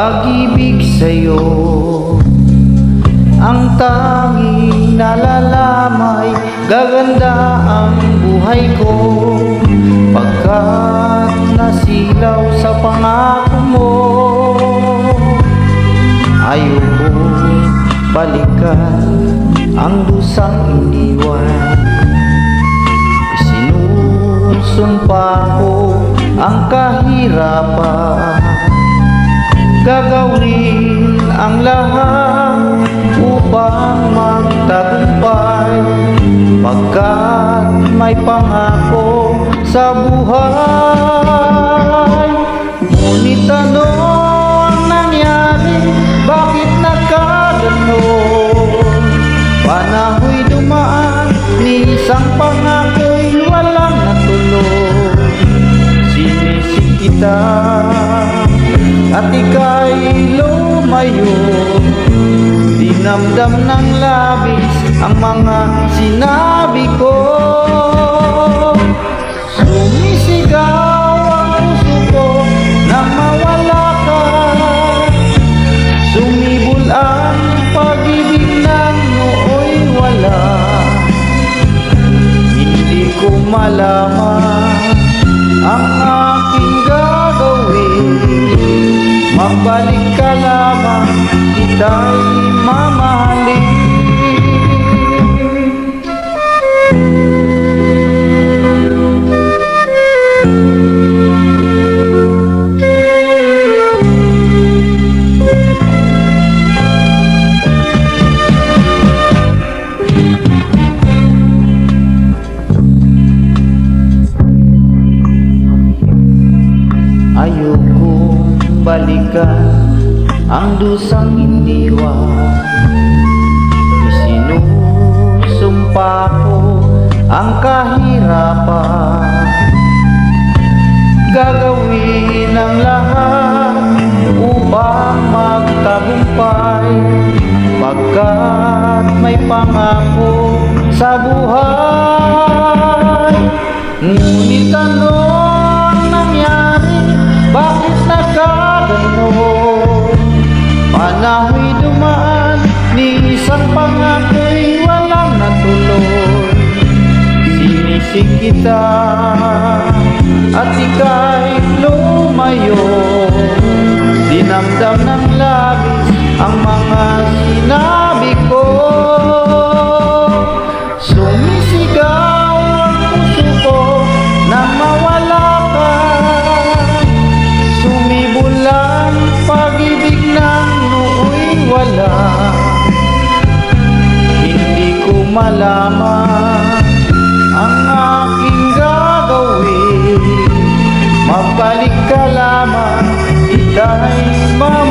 pag-ibig sa'yo. Ang tanging nalalamay, gaganda ang buhay ko, pagkat nasilaw sa pangako mo. Ayoko balikan ang dusang iniwan, isinusumpa ko ang kahirapan. Gagawin ang lahat upang magtagumpay, pagkat may pangako sa buhay. Ngunit ano ang nangyari? Bakit nagkaganon? Panahoy dumaan, ni isang pangako'y walang natuloy. Sinisig kita at ika'y lumayo, dinamdam ng labis ang mga sinabi ko. Sumisigaw ang puso ko nang mawala ka, sumibol ang pag-ibig nang nooy wala. Hindi ko malaman ang aking gagawin, magbalik ka lamang, kita'y mamahalin. Ayokong balikan ang dusang iniwan, isinusumpa ko ang kahirapan. Gagawin ang lahat upang magtagumpay, pagkat may pangako sa buhay. Ngunit ano ang nangyari? Bakit nagkaganon? Panahoy dumaan, ni isang pangako'y walang natuloy. Sinisig kita at ika'y lumayo, dinamdam ng labis ang mga sinabi ko. Sumisigaw ang puso ko nang mawala ka, sumibol ang pag-ibig nang nooy wala. Hindi ko malaman ang aking gagawin, magbalik ka lamang, ika'y mawala.